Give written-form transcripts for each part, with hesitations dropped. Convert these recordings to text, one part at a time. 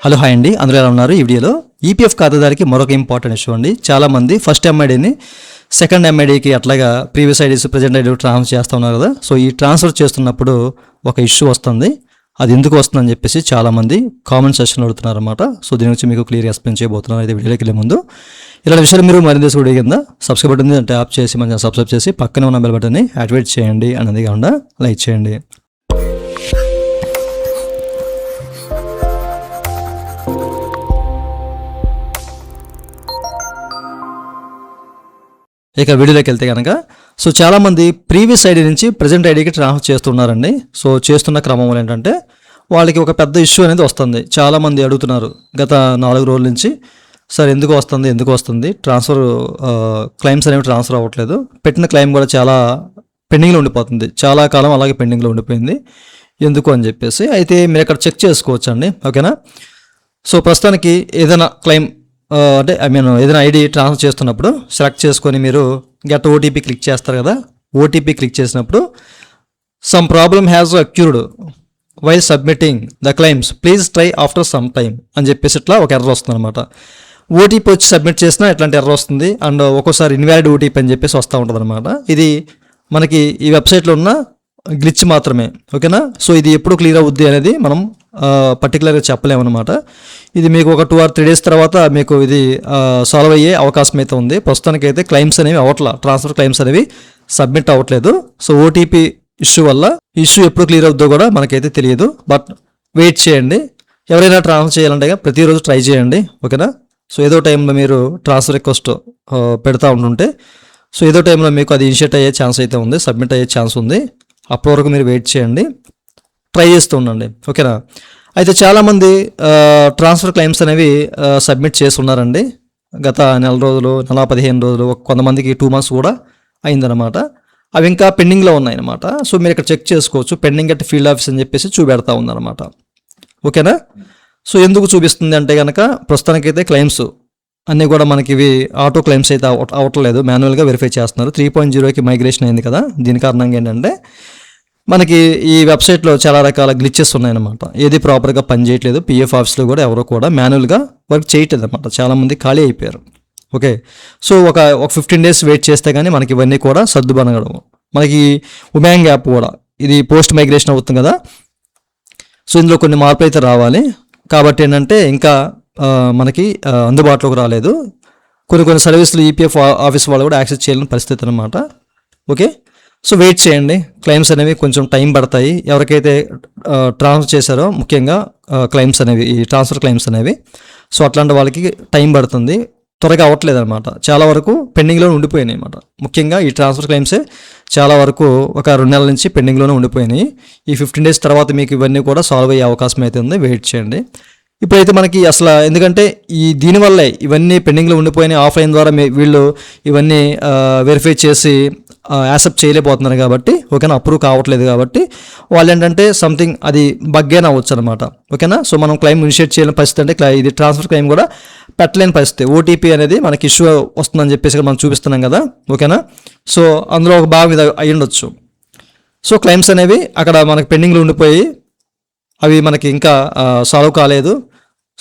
Hello hi అండి, అందరూ ఎలా ఉన్నారు? ఈ వీడియోలో ఈపీఎఫ్ ఖాతాదారికి మరొక ఇంపార్టెంట్ ఇష్యూ అండి. చాలామంది ఫస్ట్ ఎంఐడిని సెకండ్ ఎంఐడికి అట్లాగా previous IDs present ID transfer చేస్తూ ఉన్నారు కదా. సో ఈ ట్రాన్స్ఫర్ చేస్తున్నప్పుడు ఒక ఇష్యూ వస్తుంది. అది ఎందుకు వస్తుందని చెప్పేసి చాలామంది కామెంట్ సెక్షన్లో అడుగుతున్నారు అనమాట. సో దీని నుంచి మీకు క్లియర్ ఎక్స్ప్లెయిన్ చేయబోతున్నాను. అయితే వీడియోకి వెళ్ళే ముందు ఇలాంటి విషయాలు మీరు మరింత వీడియో కింద సబ్స్క్రైబ్ బటన్ ట్యాప్ చేసి మంచిగా సబ్స్క్రైబ్ చేసి పక్కన ఉన్న బెల్ బటన్ని యాక్టివేట్ చేయండి, అనేది కాకుండా లైక్ చేయండి. ఇక వీడియోలోకి వెళ్తే కనుక సో చాలామంది ప్రీవియస్ ఐడి నుంచి ప్రజెంట్ ఐడికి ట్రాన్స్ఫర్ చేస్తున్నారండి. సో చేస్తున్న క్రమంలో ఏంటంటే వాళ్ళకి ఒక పెద్ద ఇష్యూ అనేది వస్తుంది. చాలామంది అడుగుతున్నారు గత 4 రోజుల నుంచి, సార్ ఎందుకు వస్తుంది ట్రాన్స్ఫర్ క్లెయిమ్స్ అనేవి ట్రాన్స్ఫర్ అవ్వట్లేదు, పెట్టిన క్లెయిమ్ కూడా చాలా పెండింగ్లో ఉండిపోతుంది, చాలా కాలం అలాగే పెండింగ్లో ఉండిపోయింది ఎందుకు అని చెప్పేసి. అయితే మీరు ఇక్కడ చెక్ చేసుకోవచ్చు అండి, ఓకేనా. సో ప్రస్తుతానికి ఏదైనా క్లెయిమ్ అంటే ఏదైనా ఐడి ట్రాన్స్ఫర్ చేస్తున్నప్పుడు సెలెక్ట్ చేసుకొని మీరు గెట్ ఓటీపీ క్లిక్ చేస్తారు కదా. ఓటీపీ క్లిక్ చేసినప్పుడు some problem has acquired while submitting the claims, please try after some time అని చెప్పేసి ఇట్లా ఒక ఎర్రర్ వస్తుంది అనమాట. ఓటీపీ వచ్చి సబ్మిట్ చేసినా ఇట్లాంటి ఎర్రర్ వస్తుంది. అండ్ ఒక్కోసారి ఇన్వాలిడ్ ఓటీపీ అని చెప్పేసి వస్తూ ఉంటుంది అనమాట. ఇది మనకి ఈ వెబ్సైట్లో ఉన్న గ్లిచ్ మాత్రమే, ఓకేనా. సో ఇది ఎప్పుడు క్లియర్ అవుద్ది అనేది మనం పర్టికులర్గా చెప్పలేమన్నమాట. ఇది మీకు ఒక 2 or 3 days తర్వాత మీకు ఇది సాల్వ్ అయ్యే అవకాశం అయితే ఉంది. ప్రస్తుతానికి అయితే క్లెయిమ్స్ అనేవి ట్రాన్స్ఫర్ క్లెయిమ్స్ అనేవి సబ్మిట్ అవ్వట్లేదు. సో ఓటీపీ ఇష్యూ వల్ల ఇష్యూ ఎప్పుడు క్లియర్ అవుద్దో కూడా మనకైతే తెలియదు. బట్ వెయిట్ చేయండి. ఎవరైనా ట్రాన్స్ఫర్ చేయాలంటే ప్రతిరోజు ట్రై చేయండి, ఓకేనా. సో ఏదో టైంలో మీరు ట్రాన్స్ఫర్ రిక్వెస్ట్ పెడతా ఉంటుంటే సో ఏదో టైంలో మీకు అది ఇనిషియేట్ అయ్యే ఛాన్స్ అయితే ఉంది, సబ్మిట్ అయ్యే ఛాన్స్ ఉంది. అప్పటి వరకు మీరు వెయిట్ చేయండి, ట్రై చేస్తూ ఉండండి, ఓకేనా. అయితే చాలామంది ట్రాన్స్ఫర్ క్లెయిమ్స్ అనేవి సబ్మిట్ చేస్తున్నారండి. గత 4 రోజులు, 15 రోజులు, కొంతమందికి 2 months కూడా అయిందనమాట. అవి ఇంకా పెండింగ్లో ఉన్నాయన్నమాట. సో మీరు ఇక్కడ చెక్ చేసుకోవచ్చు, పెండింగ్ అట్ ఫీల్డ్ ఆఫీస్ అని చెప్పేసి చూపెడతా ఉందన్నమాట, ఓకేనా. సో ఎందుకు చూపిస్తుంది అంటే కనుక ప్రస్తుతానికైతే క్లెయిమ్స్ అన్నీ కూడా మనకి ఇవి ఆటో క్లెయిమ్స్ అయితే అవ్వట్లేదు, మాన్యువల్గా వెరిఫై చేస్తున్నారు. 3.0కి మైగ్రేషన్ అయింది కదా. దీని కారణంగా ఏంటంటే మనకి ఈ వెబ్సైట్లో చాలా రకాల గ్లిచెస్ ఉన్నాయన్నమాట. ఏది ప్రాపర్గా పనిచేయట్లేదు. పిఎఫ్ ఆఫీస్లో కూడా ఎవరో కూడా మాన్యువల్గా వర్క్ చేయట్లేదు అనమాట. చాలామంది ఖాళీ అయిపోయారు, ఓకే. సో ఒక 15 days వెయిట్ చేస్తే కానీ మనకి ఇవన్నీ కూడా సర్దుబనగడం. మనకి ఉమాంగ్ యాప్ కూడా ఇది పోస్ట్ మైగ్రేషన్ అవుతుంది కదా. సో ఇందులో కొన్ని మార్పులు అయితే రావాలి. కాబట్టి ఏంటంటే ఇంకా మనకి అందుబాటులోకి రాలేదు. కొన్ని సర్వీసులు ఈపీఎఫ్ ఆఫీస్ వాళ్ళు కూడా యాక్సెస్ చేయలేని పరిస్థితి అనమాట, ఓకే. సో వెయిట్ చేయండి, క్లెయిమ్స్ అనేవి కొంచెం టైం పడతాయి. ఎవరికైతే ట్రాన్స్ఫర్ చేశారో ముఖ్యంగా క్లెయిమ్స్ అనేవి, ఈ ట్రాన్స్ఫర్ క్లెయిమ్స్ అనేవి, సో అట్లాంటి వాళ్ళకి టైం పడుతుంది, త్వరగా అవ్వట్లేదు అనమాట. చాలా వరకు పెండింగ్లో ఉండిపోయినాయి అనమాట. ముఖ్యంగా ఈ ట్రాన్స్ఫర్ క్లెయిమ్సే చాలా వరకు ఒక 2 నెలల నుంచి పెండింగ్లోనే ఉండిపోయినాయి. ఈ 15 days తర్వాత మీకు ఇవన్నీ కూడా సాల్వ్ అయ్యే అవకాశం అయితే ఉంది, వెయిట్ చేయండి. ఇప్పుడైతే మనకి అసలు ఎందుకంటే దీనివల్లే ఇవన్నీ పెండింగ్లో ఉండిపోయినాయి. ఆఫ్లైన్ ద్వారా వీళ్ళు ఇవన్నీ వెరిఫై చేసి యాక్సెప్ట్ చేయలేకపోతున్నారు కాబట్టి, ఓకేనా, అప్రూవ్ కావట్లేదు కాబట్టి వాళ్ళు ఏంటంటే సంథింగ్ అది బగ్గేనా అవ్వచ్చు అనమాట, ఓకేనా. సో మనం క్లెయిమ్ ఇనిషియేట్ చేయలేని పరిస్థితి, అంటే ఇది ట్రాన్స్ఫర్ క్లెయిమ్ కూడా పెట్టలేని పరిస్థితి. ఓటీపీ అనేది మనకి ఇష్యూ వస్తుందని చెప్పేసి మనం చూపిస్తున్నాం కదా, ఓకేనా. సో అందులో ఒక భాగం ఇది అయి ఉండొచ్చు. సో క్లెయిమ్స్ అనేవి అక్కడ మనకి పెండింగ్లో ఉండిపోయి అవి మనకి ఇంకా సాల్వ్ కాలేదు.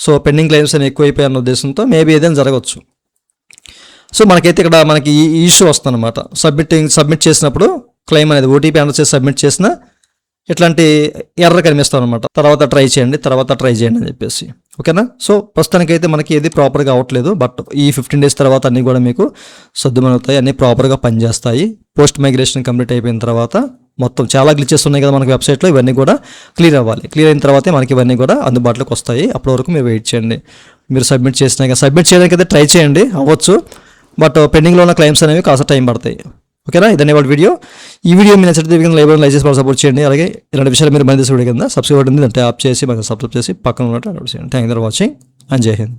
సో పెండింగ్ క్లెయిమ్స్ అనేవి ఎక్కువైపోయాయన్న ఉద్దేశంతో మేబీ ఏదైనా జరగవచ్చు. సో మనకైతే ఇక్కడ మనకి ఈ ఇష్యూ వస్తుంది అనమాట. సబ్మిట్ చేసినప్పుడు క్లెయిమ్ అనేది ఓటీపీ ఎంటర్ చేసి సబ్మిట్ చేసిన ఇట్లాంటి ఎర్రర్ కనిపిస్తాం అనమాట. తర్వాత ట్రై చేయండి అని చెప్పేసి, ఓకేనా. సో ప్రస్తుతానికైతే మనకి ఏది ప్రాపర్గా అవ్వట్లేదు. బట్ ఈ 15 days తర్వాత అన్నీ కూడా మీకు సర్దుమవుతాయి, అన్నీ ప్రాపర్గా పనిచేస్తాయి. పోస్ట్ మైగ్రేషన్ కంప్లీట్ అయిపోయిన తర్వాత మొత్తం చాలా గ్లిచెస్ ఉన్నాయి కదా మనకి వెబ్సైట్లో, ఇవన్నీ కూడా క్లియర్ అవ్వాలి. క్లియర్ అయిన తర్వాతే మనకి ఇవన్నీ కూడా అందుబాటులోకి వస్తాయి. అప్పటి వరకు మీరు వెయిట్ చేయండి. మీరు సబ్మిట్ చేయడానికి అయితే ట్రై చేయండి, అవ్వచ్చు. బట్ పెండింగ్లో ఉన్న క్లెయిమ్స్ అనేవి కాస్త టైం పడతాయి, ఓకేనా. ఇదనే వాళ్ళ వీడియో. ఈ వీడియో మీ నచ్చితే లేబర్ లైక్ చేసి సపోర్ట్ చేయండి. అలాగే ఇలాంటి విషయాలు మీరు మళ్ళీ వీడియో కింద సబ్స్క్రైబ్ ఉంటుంది అంటే ఆప్ చేసి మనకు సబ్స్క్రైబ్ చేసి పక్కన ఉన్నట్టు చేయండి. Thank you for watching and జై హింద్.